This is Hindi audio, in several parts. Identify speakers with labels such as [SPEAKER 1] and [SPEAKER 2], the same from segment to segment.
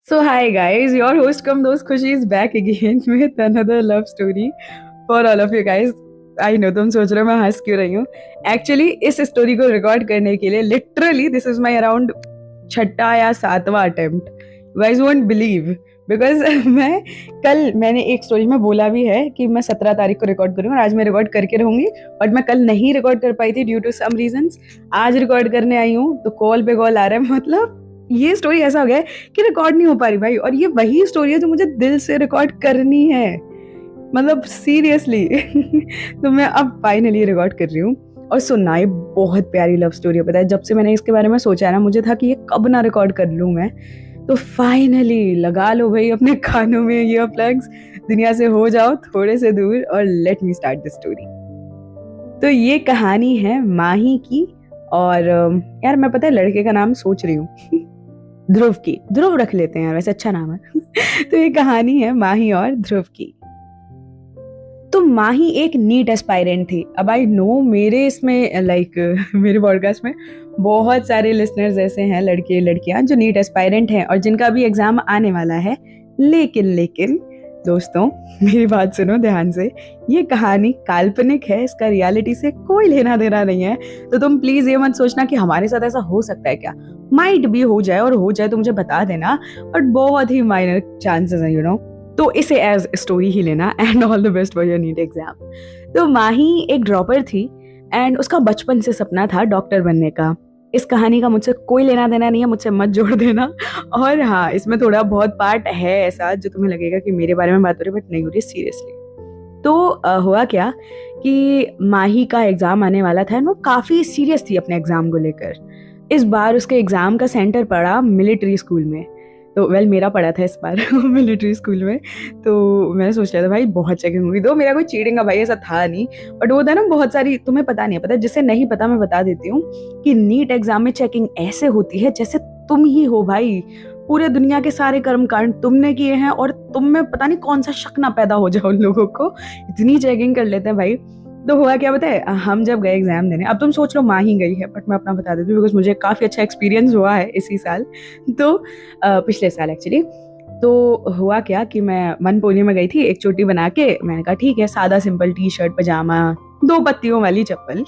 [SPEAKER 1] So hi guys, your host Kam Dost Khushi is back again with another love story for all of you guys. I know तुम सोच रहे हो मैं हंस क्यों रही हूँ. एक्चुअली इस स्टोरी को रिकॉर्ड करने के लिए literally this is my around छठा या सातवां attempt. You guys won't believe because मैंने एक स्टोरी में बोला भी है कि मैं 17 तारीख को रिकॉर्ड करूंगी और आज मैं रिकॉर्ड करके रहूंगी. बट मैं कल नहीं रिकॉर्ड कर पाई थी ड्यू टू सम रीजंस. आज रिकॉर्ड करने आई हूँ तो कॉल पे कॉल आ रहा है. मतलब ये स्टोरी ऐसा हो गया है कि रिकॉर्ड नहीं हो पा रही भाई. और ये वही स्टोरी है जो मुझे दिल से रिकॉर्ड करनी है. मतलब सीरियसली. तो मैं अब फाइनली रिकॉर्ड कर रही हूँ. और सुनना, ये बहुत प्यारी लव स्टोरी है. पता है जब से मैंने इसके बारे में सोचा है ना, मुझे था कि ये कब ना रिकॉर्ड कर लूँ मैं. तो फाइनली लगा लो भाई अपने कानों में ये प्लग्स, दुनिया से हो जाओ थोड़े से दूर और let me start the story. तो ये कहानी है माही की. और यार मैं पता है लड़के का नाम सोच रही हूँ. ध्रुव की. ध्रुव रख लेते हैं यार, वैसे अच्छा नाम है. तो ये कहानी है माही और ध्रुव की. तो माही एक नीट एस्पायरेंट थी. अब आई नो मेरे इसमें मेरे पॉडकास्ट में बहुत सारे लिसनर्स ऐसे हैं, लड़के लड़कियां जो नीट एस्पायरेंट हैं और जिनका भी एग्जाम आने वाला है. लेकिन दोस्तों मेरी बात सुनो ध्यान से. ये कहानी काल्पनिक है, इसका रियलिटी से कोई लेना देना नहीं है. तो तुम प्लीज ये मत सोचना कि हमारे साथ ऐसा हो सकता है क्या. माइट भी हो जाए, और हो जाए तो मुझे बता देना, बट बहुत ही माइनर चांसेस हैं यू नो. तो इसे एज स्टोरी ही लेना. And all the best for your NEET exam. तो माही एक ड्रॉपर थी एंड उसका बचपन से सपना था डॉक्टर बनने का. इस कहानी का मुझसे कोई लेना देना नहीं है, मुझसे मत जोड़ देना. और हाँ, इसमें थोड़ा बहुत पार्ट है ऐसा जो तुम्हें लगेगा कि मेरे बारे में बात हो रही है, बट नहीं हो रही सीरियसली. तो हुआ क्या कि माही का एग्जाम आने वाला था. वो काफी सीरियस थी अपने एग्जाम को लेकर. इस बार उसके एग्जाम का सेंटर पड़ा मिलिट्री स्कूल में. तो मेरा पड़ा था इस बार मिलिट्री स्कूल में. तो मैंने सोच लिया था भाई बहुत चेकिंग हुई. तो मेरा कोई चीटिंग का भाई ऐसा था नहीं, बट वो था ना बहुत सारी. तुम्हें पता नहीं है, पता जिसे नहीं पता मैं बता देती हूँ कि नीट एग्जाम में चेकिंग ऐसे होती है जैसे तुम ही हो भाई. पूरे दुनिया के सारे कर्मकांड तुमने किए हैं और तुम में पता नहीं कौन सा शक ना पैदा हो जाए उन लोगों को. इतनी चेकिंग कर लेते हैं भाई. तो हुआ क्या बताए, हम जब गए एग्जाम देने, अब तुम सोच लो माँ ही गई है, बट मैं अपना बता देती हूँ बिकॉज मुझे काफी अच्छा एक्सपीरियंस हुआ है इसी साल. तो पिछले साल एक्चुअली. तो हुआ क्या कि मैं मनपोनी में गई थी. एक चोटी बना के मैंने कहा ठीक है, सादा सिंपल टी शर्ट पजामा, 2 पत्तियों वाली चप्पल.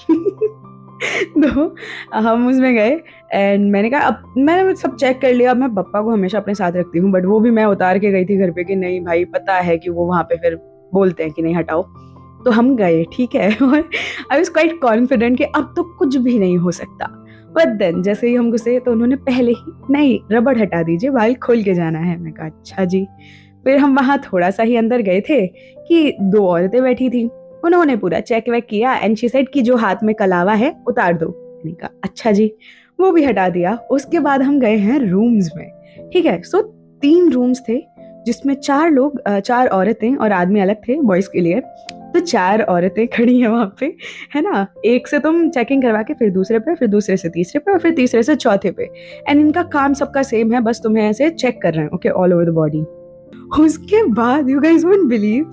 [SPEAKER 1] तो हम उसमें गए एंड मैंने कहा अब मैंने सब चेक कर लिया. अब मैं पप्पा को हमेशा अपने साथ रखती हूँ, बट वो भी मैं उतार के गई थी घर पे कि नहीं भाई पता है कि वो वहाँ पे फिर बोलते हैं कि नहीं हटाओ. तो हम गए ठीक है. और आई वॉज क्वाइट कॉन्फिडेंट कि अब तो कुछ भी नहीं हो सकता. बट देन जैसे ही हम घुसे तो उन्होंने पहले ही नहीं रबड़ हटा दीजिए, बाल खोल के जाना है. मैं कहा अच्छा जी. फिर हम वहाँ थोड़ा सा ही अंदर गए थे कि 2 औरतें बैठी थी. उन्होंने पूरा चेक वेक किया एंड शी सेड कि जो हाथ में कलावा है उतार दो. मैंने कहा अच्छा जी. वो भी हटा दिया. उसके बाद हम गए हैं रूम्स में. ठीक है. सो 3 रूम्स थे जिसमें 4 लोग, 4 औरतें और आदमी अलग थे बॉयज के लिए. तो 4 औरतें खड़ी हैं वहां पे, है ना. एक से तुम चेकिंग करवा के फिर दूसरे पे, फिर दूसरे से तीसरे पे और फिर तीसरे से चौथे पे. एंड इनका काम सबका सेम है, बस तुम्हें ऐसे चेक कर रहे हैं okay all over the body. उसके बाद यू गाइस वोंट बिलीव,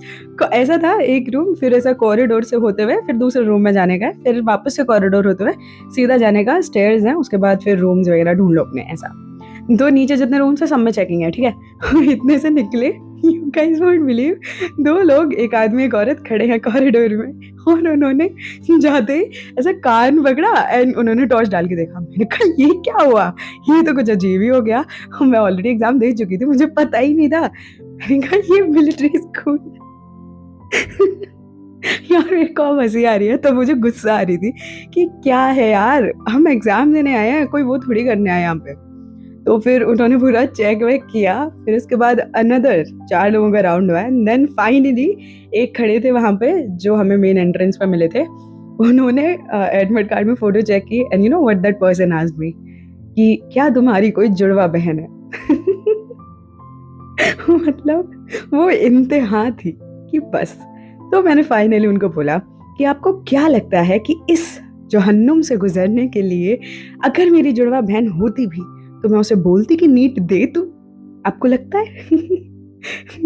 [SPEAKER 1] ऐसा था एक रूम, फिर ऐसा कॉरिडोर से होते हुए फिर दूसरे रूम में जाने का, फिर वापस से कॉरिडोर होते हुए सीधा जाने का, स्टेयर्स हैं, उसके बाद फिर रूम्स वगैरह ढूंढ लो अपने ऐसा. तो नीचे जितने रूम्स है सब में चेकिंग है ठीक है. इतने से निकले, यू गाइस वोंट बिलीव, 2 लोग, एक आदमी एक औरत खड़े हैं कॉरिडोर में. और उन्होंने जाते ही ऐसा कान पकड़ा एंड उन्होंने टॉर्च डाल के देखा. मैंने कहा ये क्या हुआ, ये तो कुछ अजीब ही हो गया. मैं ऑलरेडी एग्जाम दे चुकी थी, मुझे पता ही नहीं था. मैंने कहा ये मिलिट्री स्कूल. यार मेरे को हंसी आ रही है, तो मुझे गुस्सा आ रही थी कि क्या है यार, हम एग्जाम देने आए हैं, कोई वो थोड़ी करने आए यहाँ पे. तो फिर उन्होंने पूरा चेक वेक किया. फिर उसके बाद अनदर 4 लोगों का राउंड हुआ. देन फाइनली एक खड़े थे वहां पे जो हमें मेन एंट्रेंस पे मिले थे. उन्होंने एडमिट कार्ड में फोटो चेक की and you know what that person asked me कि क्या तुम्हारी कोई जुड़वा बहन है. मतलब वो इंतहा थी कि बस. तो मैंने फाइनली उनको बोला कि आपको क्या लगता है कि इस जहन्नुम से गुजरने के लिए अगर मेरी जुड़वा बहन होती भी तो मैं उसे बोलती कि नीट दे तू, आपको लगता है.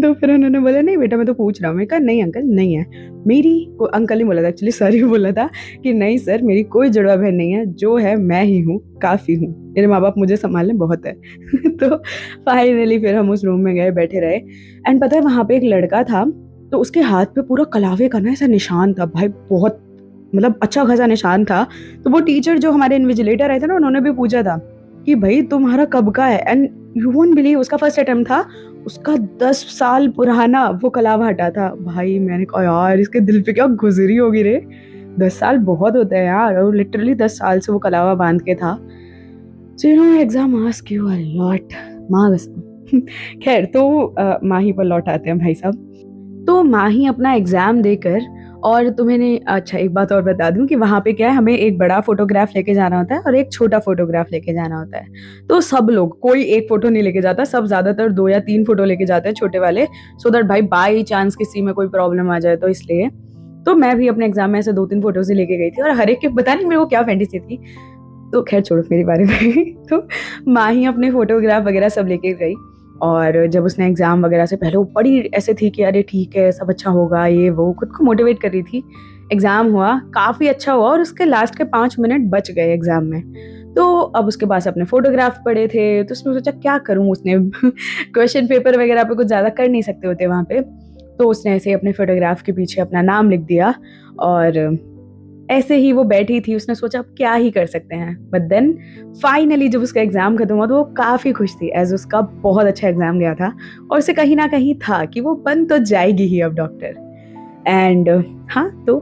[SPEAKER 1] तो फिर उन्होंने बोला नहीं बेटा मैं तो पूछ रहा हूँ। मैंने कहा नहीं अंकल नहीं है मेरी अंकल ने बोला था एक्चुअली, सर ही बोला था कि नहीं सर मेरी कोई जुड़वा बहन नहीं है, जो है मैं ही हूँ, काफ़ी हूँ, मेरे माँ बाप मुझे संभालने बहुत है। तो फाइनली फिर हम उस रूम में गए, बैठे रहे। एंड पता है वहाँ पे एक लड़का था, तो उसके हाथ पे पूरा कलावे का ना ऐसा निशान था भाई, बहुत मतलब अच्छा खासा निशान था। तो वो टीचर जो हमारे इन्विजिलेटर आए थे ना, उन्होंने भी पूछा था कि भाई तुम्हारा कब का है। एंड यू वोंट बिलीव उसका फर्स्ट अटेम्प्ट था, उसका 10 साल पुराना वो कलावा हटा था। भाई मैंने कहा यार इसके दिल पे क्या गुजरी होगी रे, 10 साल बहुत होते हैं यार, और लिटरली 10 साल से वो कलावा बांध के था। So you know exam ask you a lot माँ कसम। खैर तो माही पर लौट आते हैं भाई साहब। तो माही अपना एग्जाम देकर, और तुम्हें नहीं, अच्छा एक बात और बता दूं कि वहाँ पे क्या है, हमें एक बड़ा फोटोग्राफ लेके जाना होता है और एक छोटा फोटोग्राफ लेके जाना होता है। तो सब लोग कोई एक फोटो नहीं लेके जाता, सब ज्यादातर 2 या 3 फोटो लेके जाते हैं छोटे वाले, सो दैट भाई बाई चांस किसी में कोई प्रॉब्लम आ जाए तो इसलिए। तो मैं भी अपने एग्जाम में ऐसे 2-3 फोटोज ही लेके गई थी, और हर एक के पता नहीं मेरे को क्या फैंटेसी थी। तो खैर छोड़ो मेरे बारे में। तो माही अपने फोटोग्राफ वगैरह सब लेके गई, और जब उसने एग्जाम वगैरह से पहले वो बड़ी ऐसे थी कि अरे ठीक है सब अच्छा होगा, ये वो खुद को मोटिवेट कर रही थी। एग्जाम हुआ, काफी अच्छा हुआ, और उसके लास्ट के 5 मिनट बच गए एग्जाम में। तो अब उसके पास अपने फोटोग्राफ पड़े थे, तो उसने सोचा क्या करूं, उसने क्वेश्चन पेपर वगैरह पे कुछ ज्यादा कर नहीं सकते होते वहां पे। तो उसने ऐसे ही अपने फोटोग्राफ के पीछे अपना नाम लिख दिया, और ऐसे ही वो बैठी थी, उसने सोचा अब क्या ही कर सकते हैं। बट देन फाइनली जब उसका एग्जाम खत्म हुआ तो वो काफी खुश थी, एज उसका बहुत अच्छा एग्जाम गया था, और उसे कहीं ना कहीं था कि वो बन तो जाएगी ही अब डॉक्टर। एंड हाँ, तो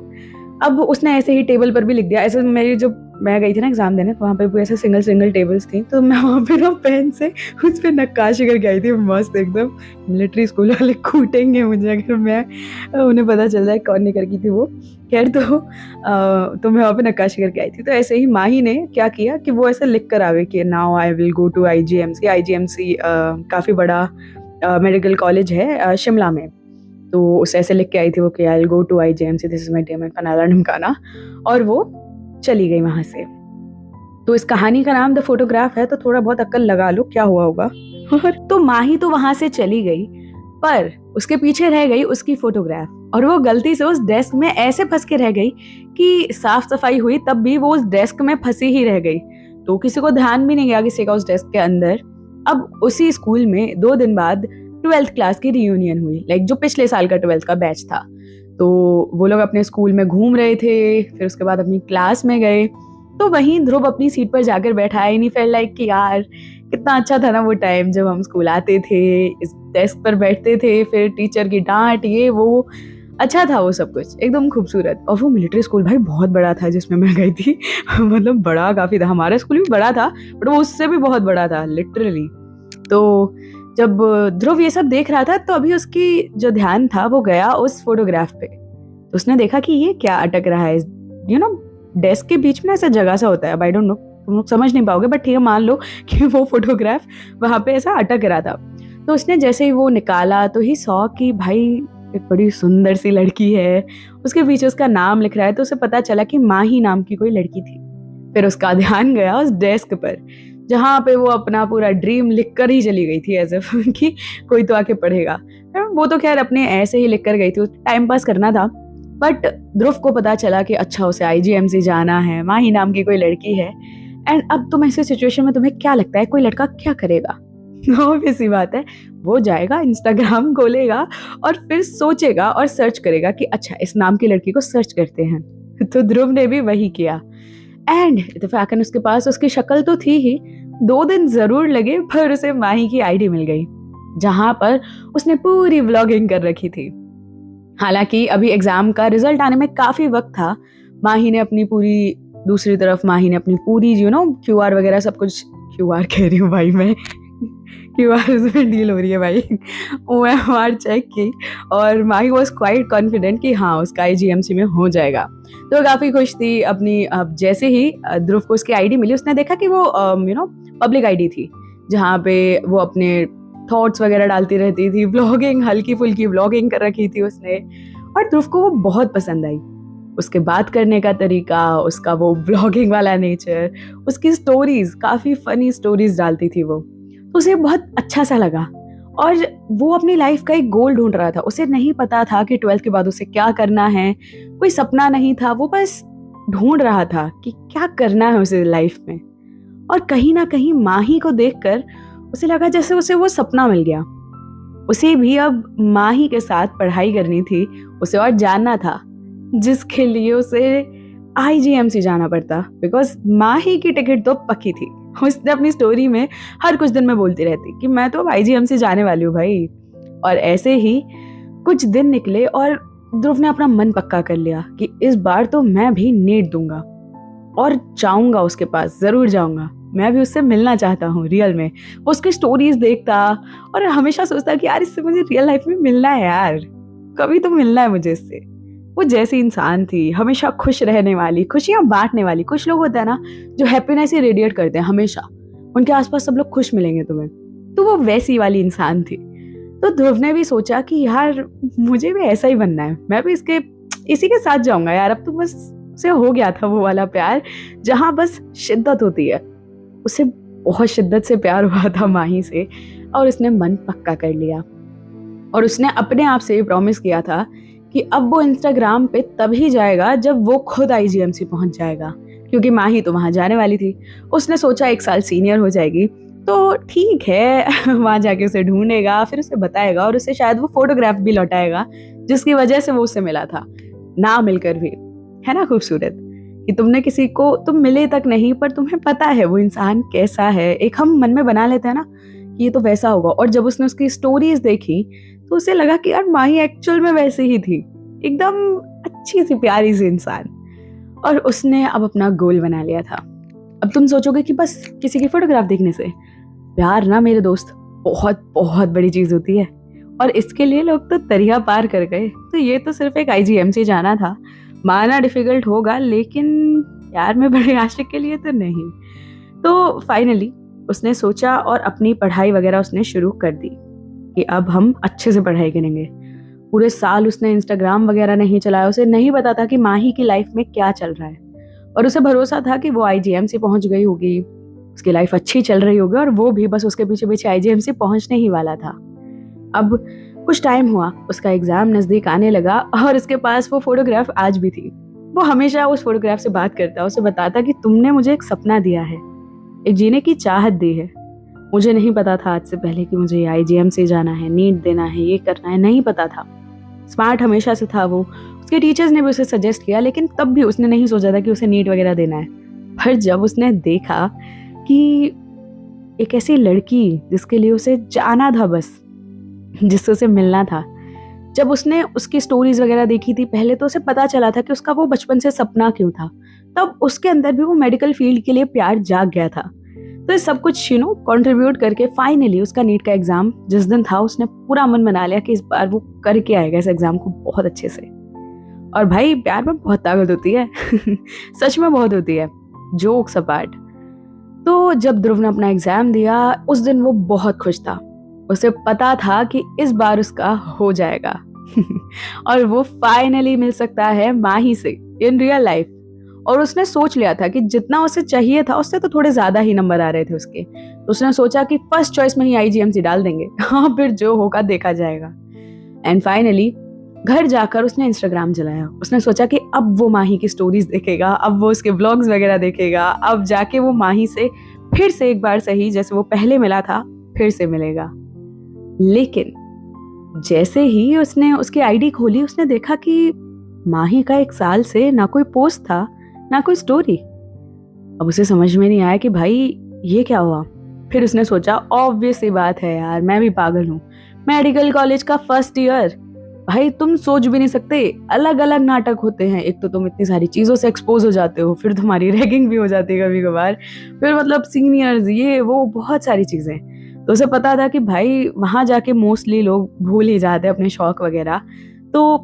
[SPEAKER 1] अब उसने ऐसे ही टेबल पर भी लिख दिया। ऐसे मेरी जो मैं गई थी ना एग्जाम देने, तो वहाँ पे भी ऐसे सिंगल सिंगल टेबल्स थी, तो मैं वहाँ पे ना पेन से उस पर नक्काशी करके आई थी मस्त एकदम। मिलिट्री स्कूल वाले कूटेंगे मुझे अगर मैं उन्हें पता चल जाए कौन ने करकी थी वो। खैर तो मैं वहाँ पे नक्काशी करके आई थी। तो ऐसे ही माही ने क्या किया कि वो ऐसे लिख कर आ गई कि now I will go to IGMC. IGMC काफ़ी बड़ा मेडिकल कॉलेज है शिमला में। तो उसे ऐसे लिख के आई थी वो कि I will go to IGMC, this is my time and फनाला ढमकाना, और वो चली गई वहां से। तो इस कहानी का नाम द फोटोग्राफ है, तो थोड़ा बहुत अक्ल लगा लो क्या हुआ होगा। तो माही तो वहां से चली गई, पर उसके पीछे रह गई उसकी फोटोग्राफ, और वो गलती से उस डेस्क में ऐसे फंस के रह गई कि साफ सफाई हुई तब भी वो उस डेस्क में फंसी ही रह गई। तो किसी को ध्यान भी नहीं गया किसी का उस डेस्क के अंदर। अब उसी स्कूल में 2 दिन बाद 12th क्लास की रियूनियन हुई, लाइक जो पिछले साल का 12th का बैच था। तो वो लोग अपने स्कूल में घूम रहे थे, फिर उसके बाद अपनी क्लास में गए। तो वहीं ध्रुव अपनी सीट पर जाकर बैठा है, नहीं फेल लाइक कि यार कितना अच्छा था ना वो टाइम जब हम स्कूल आते थे, इस डेस्क पर बैठते थे, फिर टीचर की डांट, ये वो अच्छा था वो सब कुछ एकदम खूबसूरत। और वो मिलिट्री स्कूल भाई बहुत बड़ा था जिसमें मैं गई थी। मतलब बड़ा काफी था, हमारा स्कूल भी बड़ा था बट वो उससे भी बहुत बड़ा था लिटरली। तो जब ध्रुव ये सब देख रहा था, तो अभी उसकी जो ध्यान था वो गया उस फोटोग्राफ पे। तो उसने देखा कि ये क्या अटक रहा है, यू नो डेस्क के बीच में ऐसा जगह सा होता है, आई डोंट नो तुम लोग समझ नहीं पाओगे, बट ठीक है मान लो कि वो फोटोग्राफ वहां पे ऐसा अटक रहा था। तो उसने जैसे ही वो निकाला तो ही सॉ कि भाई एक बड़ी सुंदर सी लड़की है, उसके पीछे उसका नाम लिख रहा है। तो उसे पता चला कि माही नाम की कोई लड़की थी। फिर उसका ध्यान गया उस डेस्क पर जहाँ पे वो अपना पूरा ड्रीम लिख कर ही चली गई थी, एज इफ कि कोई तो आके पढ़ेगा। वो तो खैर अपने ऐसे ही लिख कर गई थी, टाइम पास करना था। बट ध्रुव को पता चला कि अच्छा उसे आईजीएमसी जाना है, माही नाम की कोई लड़की है। एंड अब तुम ऐसे सिचुएशन में तुम्हें क्या लगता है कोई लड़का क्या करेगा? ऑब्वियस सी बात है, वो जाएगा इंस्टाग्राम खोलेगा और फिर सोचेगा और सर्च करेगा कि अच्छा इस नाम की लड़की को सर्च करते हैं। तो ध्रुव ने भी वही किया। एंड इत्तेफाकन उसके पास उसकी शक्ल तो थी ही, 2 दिन जरूर लगे पर उसे माही की आईडी मिल गई, जहां पर उसने पूरी व्लॉगिंग कर रखी थी। हालांकि अभी एग्जाम का रिजल्ट आने में काफी वक्त था। माही ने अपनी पूरी दूसरी तरफ माही ने अपनी पूरी क्यूआर वगैरह सब कुछ, क्यूआर कह रही हूँ भाई मैं, क्यूआर में डील हो रही है भाई, ओएमआर चेक की, और माही वॉज क्वाइट कॉन्फिडेंट कि हाँ उसका आईजीएमसी में हो जाएगा। तो काफी खुश थी अपनी। अब जैसे ही ध्रुव को उसकी आईडी मिली, उसने देखा कि वो पब्लिक आईडी थी, जहाँ पे वो अपने थॉट्स वगैरह डालती रहती थी, व्लॉगिंग हल्की फुल्की व्लॉगिंग कर रखी थी उसने। और ध्रुव को वो बहुत पसंद आई, उसके बात करने का तरीका, उसका वो व्लॉगिंग वाला नेचर, उसकी स्टोरीज, काफी फनी स्टोरीज डालती थी वो। तो उसे बहुत अच्छा सा लगा। और वो अपनी लाइफ का एक गोल ढूंढ रहा था। उसे नहीं पता था कि 12th के बाद उसे क्या करना है, कोई सपना नहीं था, वो बस ढूंढ रहा था कि क्या करना है उसे लाइफ में। और कहीं ना कहीं माही को देखकर उसे लगा जैसे उसे वो सपना मिल गया। उसे भी अब माही के साथ पढ़ाई करनी थी, उसे और जानना था, जिसके लिए उसे आईजीएमसी जाना पड़ता, बिकॉज माही की टिकट तो पक्की थी। उसने अपनी स्टोरी में हर कुछ दिन में बोलती रहती कि मैं तो अब आईजीएमसी जाने वाली हूँ भाई। और ऐसे ही कुछ दिन निकले और ध्रुव ने अपना मन पक्का कर लिया कि इस बार तो मैं भी नीट दूंगा और जाऊंगा उसके पास, जरूर जाऊंगा। मैं भी उससे मिलना चाहता हूँ रियल में। वो उसकी स्टोरीज देखता और हमेशा सोचता कि यार इससे मुझे रियल लाइफ में मिलना है यार, कभी तो मिलना है मुझे इससे। वो जैसी इंसान थी, हमेशा खुश रहने वाली, खुशियां बांटने वाली। कुछ लोग होते हैं ना जो हैप्पीनेस ही रेडिएट करते हैं, हमेशा उनके आसपास सब लोग खुश मिलेंगे तुम्हें, तो वो वैसी वाली इंसान थी। तो ध्रुव ने भी सोचा कि यार मुझे भी ऐसा ही बनना है, मैं भी इसी के साथ जाऊंगा यार। अब तो बस उसे हो गया था वो वाला प्यार जहां बस शिद्दत होती है। उसे बहुत शिद्दत से प्यार हुआ था माही से और उसने मन पक्का कर लिया। और उसने अपने आप से प्रॉमिस किया था कि अब वो इंस्टाग्राम पे तभी जाएगा जब वो खुद आईजीएमसी पहुंच जाएगा, क्योंकि माही तो वहां जाने वाली थी। उसने सोचा 1 साल सीनियर हो जाएगी तो ठीक है वहां जाके उसे ढूंढेगा, फिर उसे बताएगा और उसे शायद वो फोटोग्राफ भी लौटाएगा जिसकी वजह से वो उससे मिला था, ना मिलकर भी। है ना खूबसूरत कि तुमने किसी को, तुम मिले तक नहीं पर तुम्हें पता है वो इंसान कैसा है। एक हम मन में बना लेते हैं ना कि ये तो वैसा होगा। और जब उसने उसकी स्टोरीज देखी तो उसे लगा कि यार माही एक्चुअल में वैसे ही थी, एकदम अच्छी सी प्यारी सी इंसान। और उसने अब अपना गोल बना लिया था। अब तुम सोचोगे कि बस किसी की फोटोग्राफ देखने से प्यार, ना मेरे दोस्त, बहुत बहुत बड़ी चीज होती है। और इसके लिए लोग तो दरिया पार कर गए। तो ये तो सिर्फ एक आईजीएमसी जाना था, माना डिफिकल्ट होगा, लेकिन यार मैं बड़े आशिक के लिए तो नहीं। तो फाइनली उसने सोचा और अपनी पढ़ाई वगैरह उसने शुरू कर दी कि अब हम अच्छे से पढ़ाई करेंगे। पूरे साल उसने इंस्टाग्राम वगैरह नहीं चलाया, उसे नहीं पता था कि माही की लाइफ में क्या चल रहा है। और उसे भरोसा था कि वो आईजीएमसी पहुंच गई होगी, उसकी लाइफ अच्छी चल रही होगी और वो भी बस उसके पीछे पीछे आईजीएमसी पहुंचने ही वाला था। अब कुछ टाइम हुआ, उसका एग्जाम नजदीक आने लगा और उसके पास वो फोटोग्राफ आज भी थी। वो हमेशा उस फोटोग्राफ से बात करता, उसे बताता कि तुमने मुझे एक सपना दिया है, एक जीने की चाहत दी है। मुझे नहीं पता था आज से पहले कि मुझे आईजीएमसी जाना है, नीट देना है, ये करना है, नहीं पता था। स्मार्ट हमेशा से था वो, उसके टीचर्स ने भी उसे सजेस्ट किया, लेकिन तब भी उसने नहीं सोचा था कि उसे नीट वगैरह देना है। पर जब उसने देखा कि एक ऐसी लड़की जिसके लिए उसे जाना था, बस जिससे उसे मिलना था, जब उसने उसकी स्टोरीज वगैरह देखी थी पहले, तो उसे पता चला था कि उसका वो बचपन से सपना क्यों था। तब उसके अंदर भी वो मेडिकल फील्ड के लिए प्यार जाग गया था। तो ये सब कुछ कंट्रीब्यूट करके फाइनली उसका नीट का एग्जाम जिस दिन था, उसने पूरा मन बना लिया कि इस बार वो करके आएगा इस एग्जाम को बहुत अच्छे से। और भाई प्यार में बहुत ताकत होती है सच में बहुत होती है, जोक्स अपार्ट। तो जब ध्रुव ने अपना एग्जाम दिया उस दिन वो बहुत खुश था। उसे पता था कि इस बार उसका हो जाएगा और वो फाइनली मिल सकता है माही से इन रियल लाइफ। और उसने सोच लिया था कि जितना उसे चाहिए था उससे तो थोड़े ज्यादा ही नंबर आ रहे थे उसके, तो उसने सोचा कि फर्स्ट चॉइस में ही आईजीएमसी डाल देंगे हाँ फिर जो होगा देखा जाएगा। एंड फाइनली घर जाकर उसने इंस्टाग्राम चलाया। उसने सोचा कि अब वो माही की स्टोरीज देखेगा, अब वो उसके व्लॉग्स वगैरह देखेगा, अब जाके वो माही से फिर से एक बार सही जैसे वो पहले मिला था फिर से मिलेगा। लेकिन जैसे ही उसने उसकी आईडी खोली उसने देखा कि माही का 1 साल से ना कोई पोस्ट था ना कोई स्टोरी। अब उसे समझ में नहीं आया कि भाई ये क्या हुआ। फिर उसने सोचा ऑब्वियस सी बात है यार, मैं भी पागल हूँ, मेडिकल कॉलेज का फर्स्ट ईयर, भाई तुम सोच भी नहीं सकते, अलग अलग नाटक होते हैं। एक तो तुम इतनी सारी चीजों से एक्सपोज हो जाते हो, फिर तुम्हारी रैगिंग भी हो जाती है कभी कभार, फिर मतलब सीनियर्स, ये वो बहुत सारी चीजें। तो उसे पता था कि भाई वहां जाके मोस्टली लोग भूल ही जाते हैं अपने शौक वगैरह। तो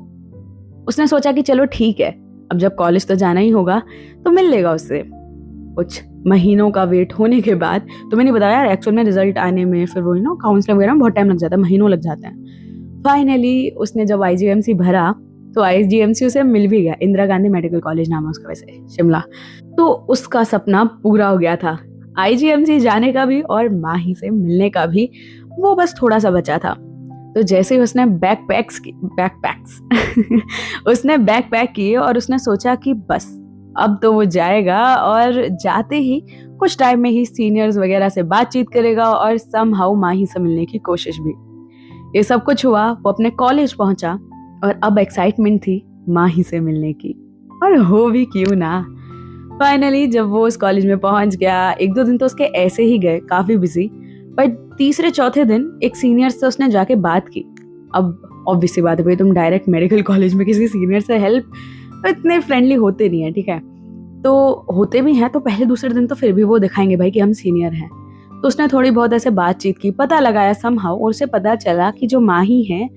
[SPEAKER 1] उसने सोचा कि चलो ठीक है, अब जब कॉलेज तो जाना ही होगा तो मिल लेगा उससे। कुछ महीनों का वेट होने के बाद, तो मैंने बताया यार एक्चुअल में रिजल्ट आने में, फिर वो काउंसलिंग वगैरह में बहुत टाइम लग जाता है, महीनों लग जाते हैं। फाइनली उसने जब आईजीएमसी भरा तो आईजीएमसी उसे मिल भी गया, इंदिरा गांधी मेडिकल कॉलेज नाम है उसका वैसे, शिमला। तो उसका सपना पूरा हो गया था, आईजीएमसी जाने का भी और माही से मिलने का भी। वो बस थोड़ा सा बचा था। तो जैसे ही उसने बैकपैक्स उसने बैकपैक किए और उसने सोचा कि बस अब तो वो जाएगा, और जाते ही कुछ टाइम में ही सीनियर्स वगैरह से बातचीत करेगा और समहाउ माही से मिलने की कोशिश भी। ये सब कुछ हुआ, वो अपने कॉलेज पहुंचा और अब एक्साइटमेंट थी माही से मिलने की, और हो भी क्यों ना। फाइनली जब वो उस कॉलेज में पहुंच गया, एक दो दिन तो उसके ऐसे ही गए, काफी बिजी। पर तीसरे चौथे दिन एक सीनियर से उसने जाके बात की। अब ऑब्वियसली बात है भाई, तुम डायरेक्ट मेडिकल कॉलेज में किसी सीनियर से हेल्प, तो इतने फ्रेंडली होते नहीं है, ठीक है। तो होते भी हैं तो पहले दूसरे दिन तो फिर भी वो दिखाएंगे भाई कि हम सीनियर हैं। तो उसने थोड़ी बहुत ऐसे बातचीत की, पता लगाया समहाउ, और उसे पता चला कि जो माही है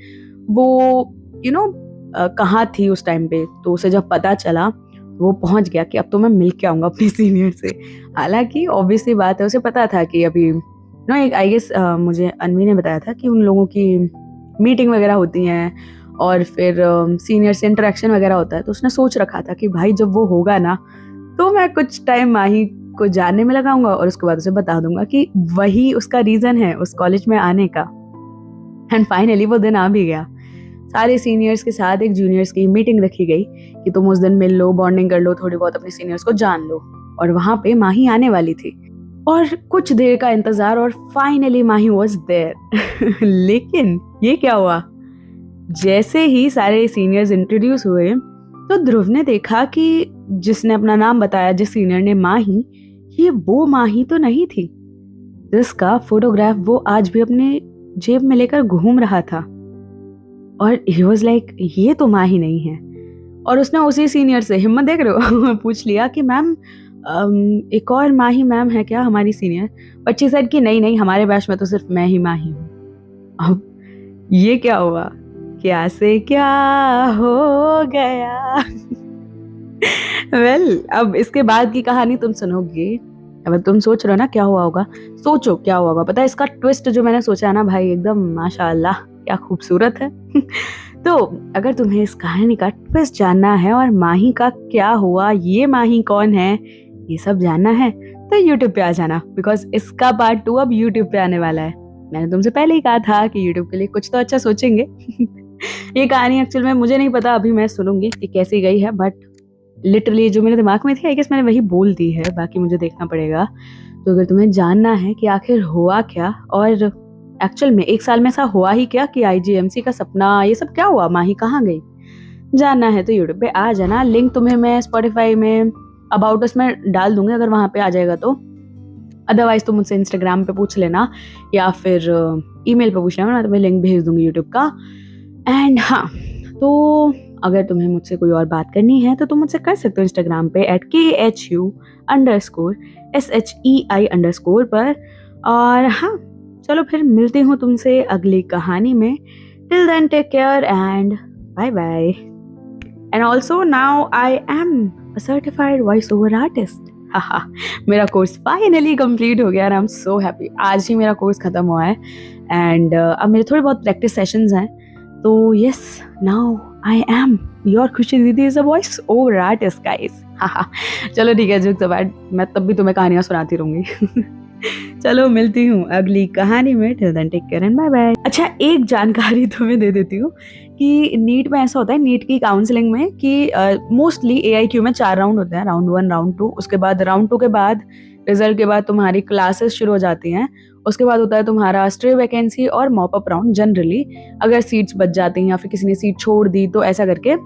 [SPEAKER 1] वो यू नो कहाँ थी उस टाइम पे। तो उसे जब पता चला, वो पहुंच गया कि अब तो मैं मिल के आऊंगा अपने सीनियर से। हालांकि ऑब्वियसली बात है, उसे पता था कि अभी एक आई गेस मुझे अनवी ने बताया था कि उन लोगों की मीटिंग वगैरह होती हैं और फिर सीनियर से इंटरेक्शन वगैरह होता है। तो उसने सोच रखा था कि भाई जब वो होगा ना, तो मैं कुछ टाइम माही को जानने में लगाऊंगा और उसके बाद उसे बता दूंगा कि वही उसका रीजन है उस कॉलेज में आने का। एंड फाइनली वो दिन आ भी गया। सारे सीनियर्स के साथ एक जूनियर्स की मीटिंग रखी गई कि तुम उस दिन मिल लो, बॉन्डिंग कर लो, थोड़ी बहुत अपने सीनियर्स को जान लो। और वहां पे माही आने वाली थी और कुछ देर का इंतजार, और फाइनली माही वाज देयर। लेकिन ये क्या हुआ, जैसे ही सारे सीनियर्स इंट्रोड्यूस हुए तो ध्रुव ने देखा कि जिसने अपना नाम बताया, जिस सीनियर ने माही, ये वो माही तो नहीं थी जिसका फोटोग्राफ वो आज भी अपने जेब में लेकर घूम रहा था। और ही वाज लाइक ये तो माही नहीं है। और उसने उसी सीनियर से, हिम्मत देख रहे हो, पूछ लिया कि मैम एक और माही मैम है क्या हमारी सीनियर। बट शी सेड कि नहीं नहीं, हमारे बैच में तो सिर्फ मैं ही माही हूँ। अब ये क्या हुआ, क्या से क्या हो गया। वेल अब इसके बाद की कहानी तुम सुनोगे। अब तुम सोच रहे हो ना क्या हुआ होगा, सोचो क्या हुआ होगा। पता है इसका ट्विस्ट जो मैंने सोचा है ना भाई, एकदम माशाअल्लाह क्या खूबसूरत है। तो अगर तुम्हें इस कहानी का ट्विस्ट जानना है और माही का क्या हुआ, ये माही कौन है, ये सब जानना है, तो YouTube पे आ जाना, बिकॉज इसका पार्ट 2 अब YouTube पे आने वाला है। मैंने तुमसे पहले ही कहा था कि YouTube के लिए कुछ तो अच्छा सोचेंगे। ये कहानी एक्चुअल में मुझे नहीं पता, अभी मैं सुनूंगी कि कैसी गई है, बट लिटरली जो मेरे दिमाग में थी आई गेस मैंने वही बोल दी है, बाकी मुझे देखना पड़ेगा। तो अगर तुम्हें जानना है कि आखिर हुआ क्या और एक्चुअल में एक साल में ऐसा हुआ ही क्या कि IGMC का सपना, ये सब क्या हुआ, माही कहाँ गई, जानना है तो यूट्यूब पे आ जाना। लिंक तुम्हें मैं स्पॉटिफाई में अबाउट अस में डाल दूंगी अगर वहां पे आ जाएगा तो। अदरवाइज तुम मुझसे इंस्टाग्राम पे पूछ लेना या फिर ईमेल पे पूछ लेना, मैं तुम्हें लिंक भेज दूंगी यूट्यूब का। एंड हाँ, तो अगर तुम्हें मुझसे कोई और बात करनी है तो तुम मुझसे कर सकते हो इंस्टाग्राम पे @KHU_SHEI_ पर। और हाँ, चलो फिर मिलती हूँ तुमसे अगली कहानी में। Till then take care and bye bye. And also now I am a certified voice over artist. हाहा, मेरा कोर्स फाइनली कंप्लीट हो गया और आई एम सो हैप्पी। आज ही मेरा कोर्स खत्म हुआ है एंड अब मेरे थोड़े बहुत प्रैक्टिस सेशंस हैं। तो yes, now I am your खुशी दीदी is a voice over artist guys. चलो ठीक है, जुग जबाट, मैं तब भी तुम्हें कहानियां सुनाती रहूंगी। चलो मिलती हूँ अगली कहानी में। Till then take care and bye bye. अच्छा, एक जानकारी तुम्हें दे देती हूँ कि नीट में ऐसा होता है, नीट की काउंसलिंग में, कि मोस्टली AIQ में 4 राउंड होते हैं, राउंड 1, राउंड 2, उसके बाद राउंड 2 के बाद रिजल्ट के बाद तुम्हारी क्लासेस शुरू हो जाती हैं। उसके बाद होता है तुम्हारा स्ट्रे वैकेंसी और मॉप अप राउंड। जनरली अगर सीट्स बच जाती हैं या फिर किसी ने सीट छोड़ दी तो ऐसा करके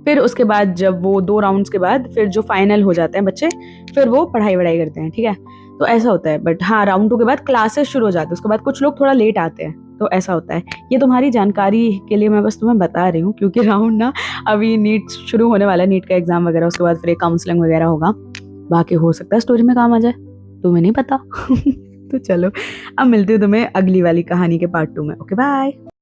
[SPEAKER 1] फिर उसके बाद जब वो 2 राउंड्स के बाद फिर जो फाइनल हो जाते हैं बच्चे, फिर वो पढ़ाई वढ़ाई करते हैं, ठीक है। तो ऐसा होता है। बट हाँ, राउंड 2 के बाद क्लासेस शुरू हो जाती है, उसके बाद कुछ लोग थोड़ा लेट आते हैं, तो ऐसा होता है। ये तुम्हारी जानकारी के लिए मैं बस तुम्हें बता रही हूँ, क्योंकि राउंड ना अभी नीट शुरू होने वाला है, नीट का एग्जाम वगैरह, उसके बाद फिर काउंसलिंग वगैरह होगा। बाकी हो सकता है स्टोरी में काम आ जाए, तुम्हें नहीं पता। तो चलो अब मिलती हूँ तुम्हें अगली वाली कहानी के पार्ट 2 में। Okay bye.